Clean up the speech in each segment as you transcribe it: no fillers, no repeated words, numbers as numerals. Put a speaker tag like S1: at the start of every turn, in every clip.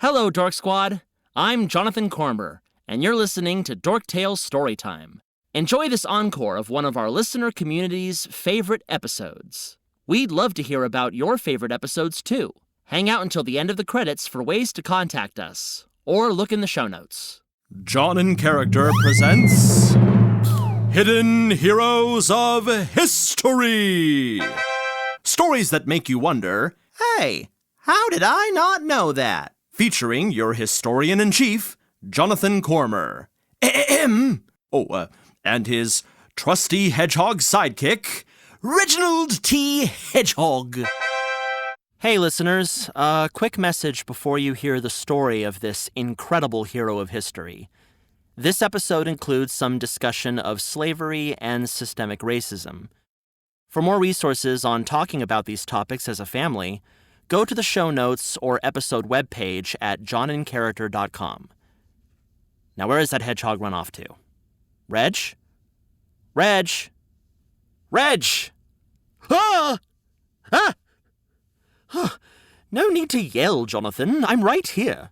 S1: Hello, Dork Squad. I'm Jonathan Cormur, and you're listening to Dorktales Storytime. Enjoy this encore of one of our listener community's favorite episodes. We'd love to hear about your favorite episodes, too. Hang out until the end of the credits for ways to contact us, or look in the show notes.
S2: Jonincharacter presents Hidden Heroes of History! Stories that make you wonder,
S3: hey, how did I not know that?
S2: Featuring your historian-in-chief, Jonathan Cormur. And his trusty hedgehog sidekick, Reginald T. Hedgehog.
S1: Hey, listeners, a quick message before you hear the story of this incredible hero of history. This episode includes some discussion of slavery and systemic racism. For more resources on talking about these topics as a family, go to the show notes or episode webpage at Jonincharacter.com. Now, where is that hedgehog run off to? Reg? Reg! Reg! Ah! Ah! No need to yell, Jonathan. I'm right here.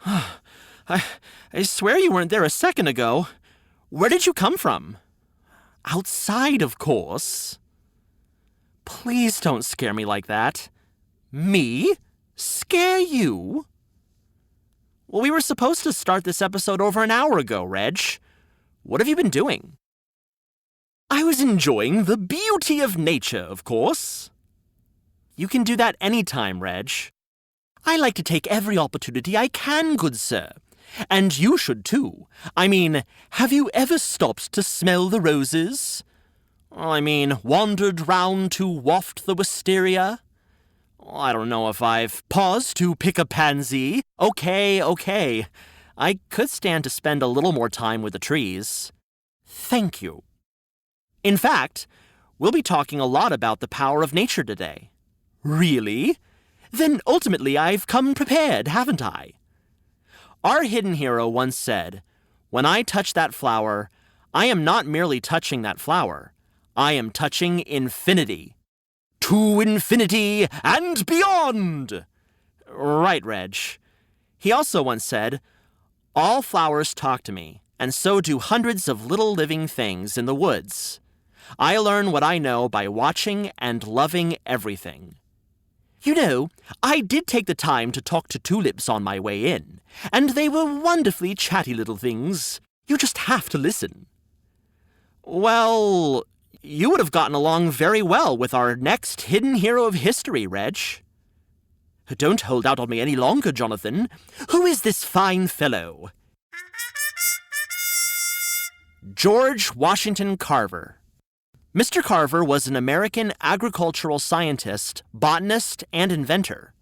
S1: I swear you weren't there a second ago. Where did you come from? Outside, of course. Please don't scare me like that. Me? Scare you? Well, we were supposed to start this episode over an hour ago, Reg. What have you been doing? I was enjoying the beauty of nature, of course. You can do that anytime, Reg. I like to take every opportunity I can, good sir. And you should too. I mean, have you ever stopped to smell the roses? Wandered round to waft the wisteria? I don't know if I've paused to pick a pansy. Okay. I could stand to spend a little more time with the trees. Thank you. In fact, we'll be talking a lot about the power of nature today. Really? Then ultimately I've come prepared, haven't I? Our hidden hero once said, "When I touch that flower, I am not merely touching that flower. I am touching infinity. To infinity and beyond!" Right, Reg. He also once said, "All flowers talk to me, and so do hundreds of little living things in the woods. I learn what I know by watching and loving everything." You know, I did take the time to talk to tulips on my way in, and they were wonderfully chatty little things. You just have to listen. Well, you would have gotten along very well with our next hidden hero of history, Reg. Don't hold out on me any longer, Jonathan. Who is this fine fellow? George Washington Carver. Mr. Carver was an American agricultural scientist, botanist, and inventor.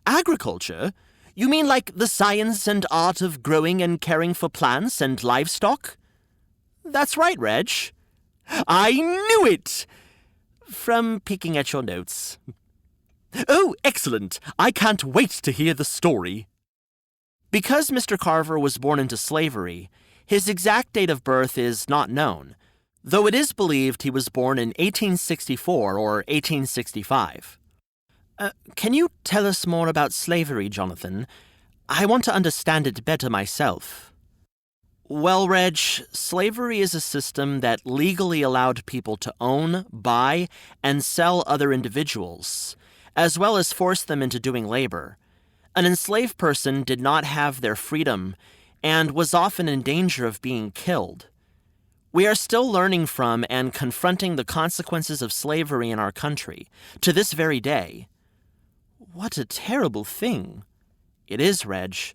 S1: Agriculture? You mean like the science and art of growing and caring for plants and livestock? That's right, Reg. I knew it! From peeking at your notes. Oh, excellent. I can't wait to hear the story. Because Mr. Carver was born into slavery, his exact date of birth is not known, though it is believed he was born in 1864 or 1865. Can you tell us more about slavery, Jonathan? I want to understand it better myself. Well, Reg, slavery is a system that legally allowed people to own, buy, and sell other individuals, as well as force them into doing labor. An enslaved person did not have their freedom and was often in danger of being killed. We are still learning from and confronting the consequences of slavery in our country, to this very day. What a terrible thing. It is, Reg.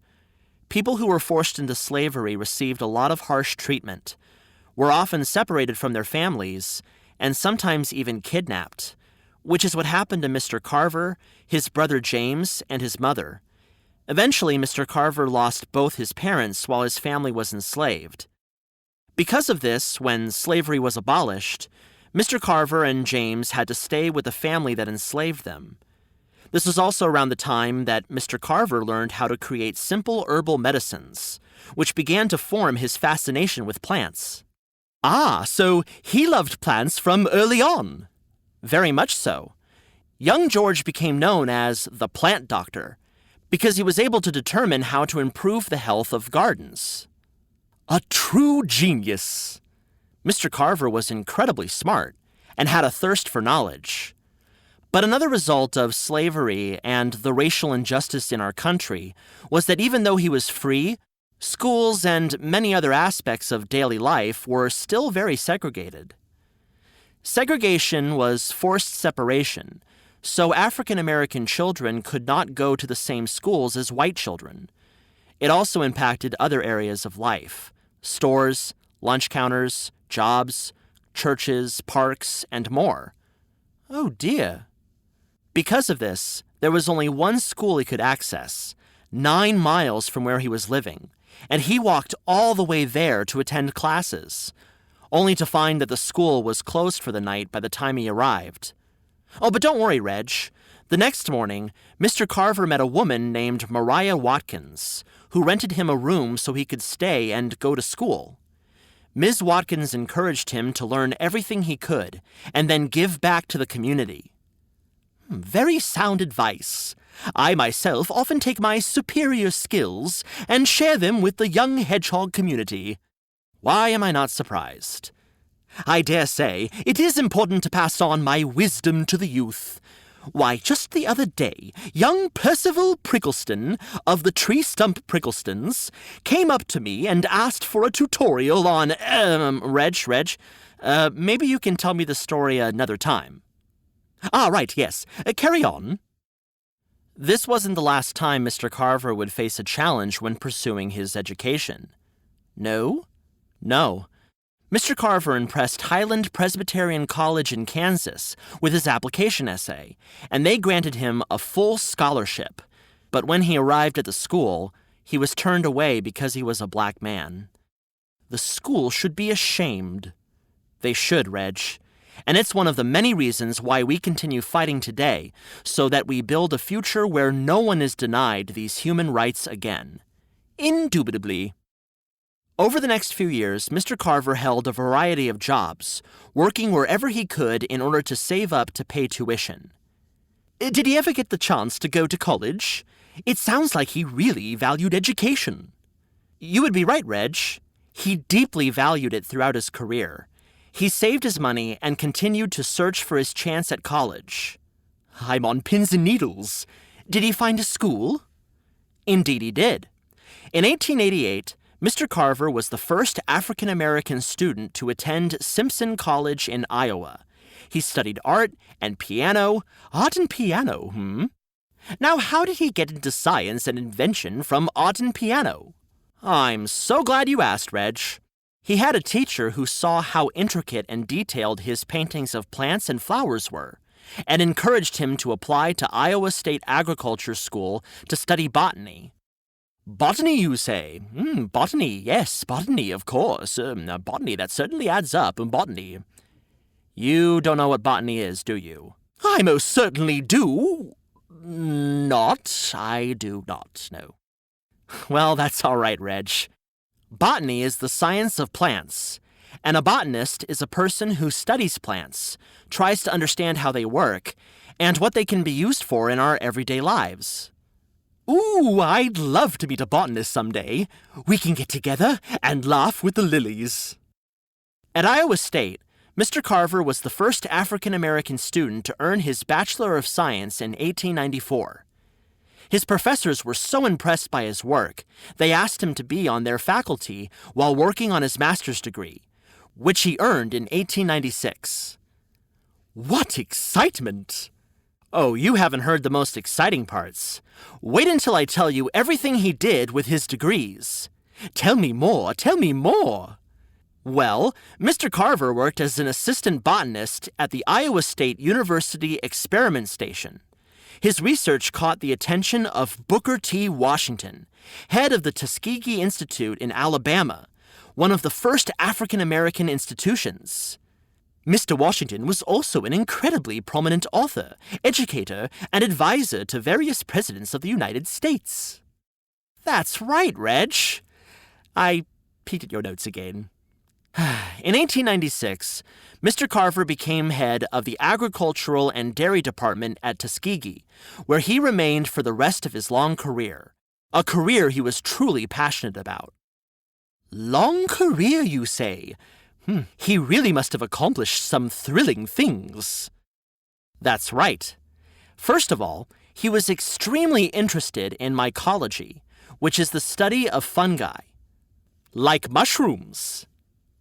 S1: People who were forced into slavery received a lot of harsh treatment, were often separated from their families, and sometimes even kidnapped, which is what happened to Mr. Carver, his brother James, and his mother. Eventually, Mr. Carver lost both his parents while his family was enslaved. Because of this, when slavery was abolished, Mr. Carver and James had to stay with the family that enslaved them. This was also around the time that Mr. Carver learned how to create simple herbal medicines, which began to form his fascination with plants. Ah, so he loved plants from early on. Very much so. Young George became known as the plant doctor, because he was able to determine how to improve the health of gardens. A true genius. Mr. Carver was incredibly smart and had a thirst for knowledge. But another result of slavery and the racial injustice in our country was that even though he was free, schools and many other aspects of daily life were still very segregated. Segregation was forced separation, so African American children could not go to the same schools as white children. It also impacted other areas of life: stores, lunch counters, jobs, churches, parks, and more. Oh dear. Because of this, there was only one school he could access, 9 miles from where he was living, and he walked all the way there to attend classes, only to find that the school was closed for the night by the time he arrived. Oh, but don't worry, Reg. The next morning, Mr. Carver met a woman named Mariah Watkins, who rented him a room so he could stay and go to school. Ms. Watkins encouraged him to learn everything he could and then give back to the community. Very sound advice. I myself often take my superior skills and share them with the young hedgehog community. Why am I not surprised? I dare say it is important to pass on my wisdom to the youth. Why, just the other day, young Percival Prickleston of the Tree Stump Pricklestons came up to me and asked for a tutorial on, Reg, maybe you can tell me the story another time. Ah, right, yes. Carry on. This wasn't the last time Mr. Carver would face a challenge when pursuing his education. No. Mr. Carver impressed Highland Presbyterian College in Kansas with his application essay, and they granted him a full scholarship. But when he arrived at the school, he was turned away because he was a black man. The school should be ashamed. They should, Reg. And it's one of the many reasons why we continue fighting today, so that we build a future where no one is denied these human rights again. Indubitably. Over the next few years, Mr. Carver held a variety of jobs, working wherever he could in order to save up to pay tuition. Did he ever get the chance to go to college? It sounds like he really valued education. You would be right, Reg. He deeply valued it throughout his career. He saved his money and continued to search for his chance at college. I'm on pins and needles. Did he find a school? Indeed he did. In 1888, Mr. Carver was the first African-American student to attend Simpson College in Iowa. He studied art and piano. Art and piano, Now, how did he get into science and invention from art and piano? I'm so glad you asked, Reg. He had a teacher who saw how intricate and detailed his paintings of plants and flowers were, and encouraged him to apply to Iowa State Agriculture School to study botany. Botany, you say? Botany, yes, botany, of course. Botany, that certainly adds up, botany. You don't know what botany is, do you? I most certainly do. I do not, no. Well, that's all right, Reg. Botany is the science of plants, and a botanist is a person who studies plants, tries to understand how they work, and what they can be used for in our everyday lives. Ooh, I'd love to meet a botanist someday. We can get together and laugh with the lilies. At Iowa State, Mr. Carver was the first African-American student to earn his Bachelor of Science in 1894. His professors were so impressed by his work, they asked him to be on their faculty while working on his master's degree, which he earned in 1896. What excitement! Oh, you haven't heard the most exciting parts. Wait until I tell you everything he did with his degrees. Tell me more, tell me more. Well, Mr. Carver worked as an assistant botanist at the Iowa State University Experiment Station. His research caught the attention of Booker T. Washington, head of the Tuskegee Institute in Alabama, one of the first African-American institutions. Mr. Washington was also an incredibly prominent author, educator, and advisor to various presidents of the United States. That's right, Reg. I peeked at your notes again. In 1896, Mr. Carver became head of the Agricultural and Dairy Department at Tuskegee, where he remained for the rest of his long career, a career he was truly passionate about. Long career, you say? He really must have accomplished some thrilling things. That's right. First of all, he was extremely interested in mycology, which is the study of fungi. Like mushrooms.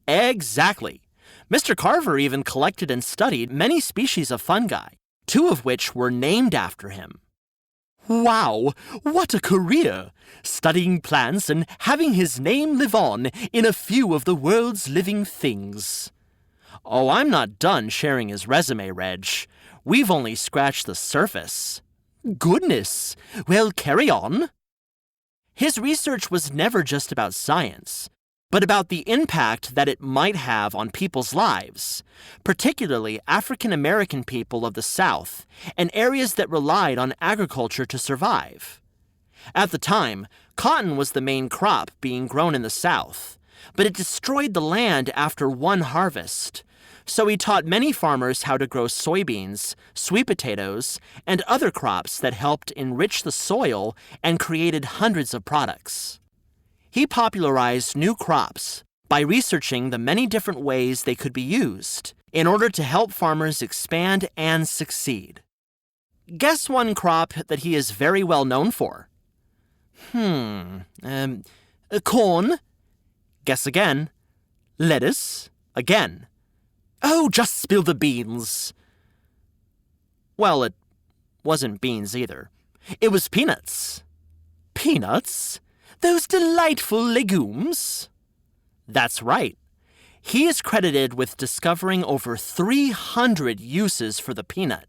S1: Exactly. Mr. Carver even collected and studied many species of fungi, 2 of which were named after him. Wow, what a career! Studying plants and having his name live on in a few of the world's living things. Oh, I'm not done sharing his resume, Reg. We've only scratched the surface. Goodness! Well, carry on. His research was never just about science, but about the impact that it might have on people's lives, particularly African American people of the South and areas that relied on agriculture to survive. At the time, cotton was the main crop being grown in the South, but it destroyed the land after one harvest. So he taught many farmers how to grow soybeans, sweet potatoes, and other crops that helped enrich the soil and created hundreds of products. He popularized new crops by researching the many different ways they could be used in order to help farmers expand and succeed. Guess one crop that he is very well known for. Corn. Guess again. Lettuce. Again. Oh, just spill the beans. Well, it wasn't beans either. It was peanuts. Peanuts? Those delightful legumes? That's right. He is credited with discovering over 300 uses for the peanut,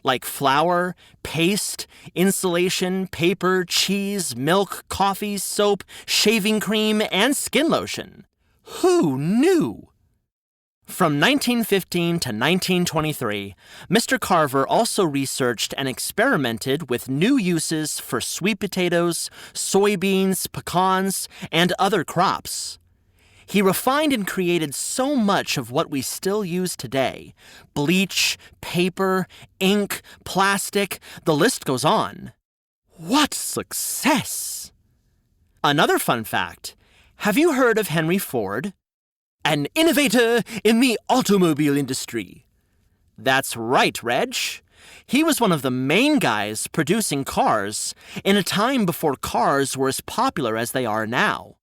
S1: like flour, paste, insulation, paper, cheese, milk, coffee, soap, shaving cream, and skin lotion. Who knew? From 1915 to 1923, Mr. Carver also researched and experimented with new uses for sweet potatoes, soybeans, pecans, and other crops. He refined and created so much of what we still use today: bleach, paper, ink, plastic, the list goes on. What success! Another fun fact: have you heard of Henry Ford? An innovator in the automobile industry. That's right, Reg. He was one of the main guys producing cars in a time before cars were as popular as they are now.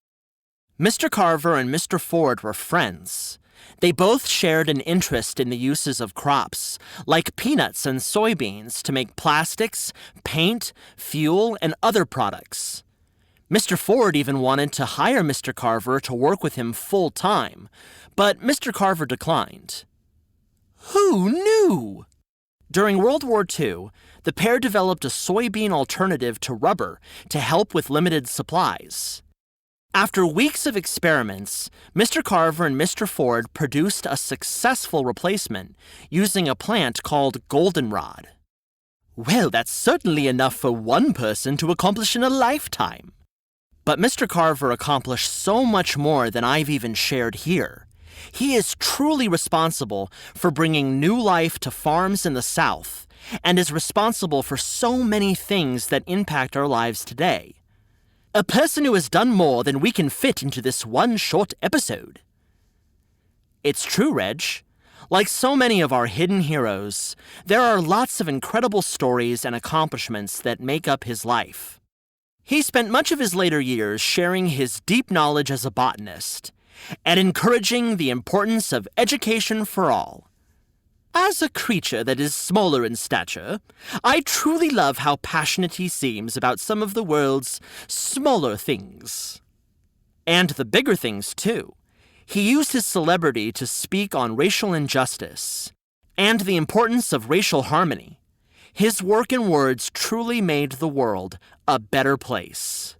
S1: Mr. Carver and Mr. Ford were friends. They both shared an interest in the uses of crops, like peanuts and soybeans, to make plastics, paint, fuel, and other products. Mr. Ford even wanted to hire Mr. Carver to work with him full-time, but Mr. Carver declined. Who knew? During World War II, the pair developed a soybean alternative to rubber to help with limited supplies. After weeks of experiments, Mr. Carver and Mr. Ford produced a successful replacement using a plant called goldenrod. Well, that's certainly enough for one person to accomplish in a lifetime. But Mr. Carver accomplished so much more than I've even shared here. He is truly responsible for bringing new life to farms in the South, and is responsible for so many things that impact our lives today. A person who has done more than we can fit into this one short episode. It's true, Reg. Like so many of our hidden heroes, there are lots of incredible stories and accomplishments that make up his life. He spent much of his later years sharing his deep knowledge as a botanist and encouraging the importance of education for all. As a creature that is smaller in stature, I truly love how passionate he seems about some of the world's smaller things. And the bigger things, too. He used his celebrity to speak on racial injustice and the importance of racial harmony. His work and words truly made the world a better place.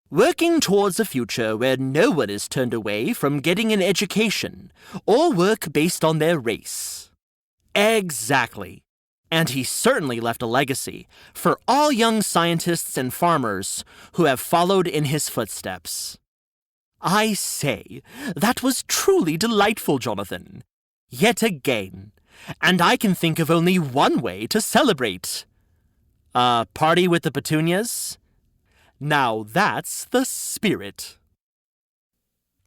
S1: Working towards a future where no one is turned away from getting an education or work based on their race. Exactly. And he certainly left a legacy for all young scientists and farmers who have followed in his footsteps. I say, that was truly delightful, Jonathan. Yet again. And I can think of only one way to celebrate. A party with the petunias? Now that's the spirit.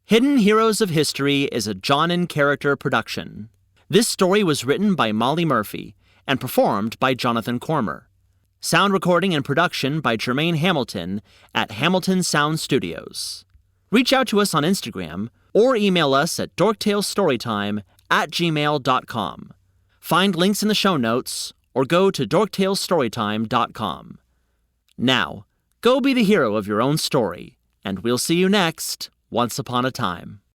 S1: Hidden Heroes of History is a Jonincharacter production. This story was written by Molly Murphy and performed by Jonathan Cormur. Sound recording and production by Jermaine Hamilton at Hamilton Sound Studios. Reach out to us on Instagram or email us at dorktalestorytime@gmail.com. Find links in the show notes or go to dorktalestorytime.com. Now, go be the hero of your own story, and we'll see you next Once Upon a Time.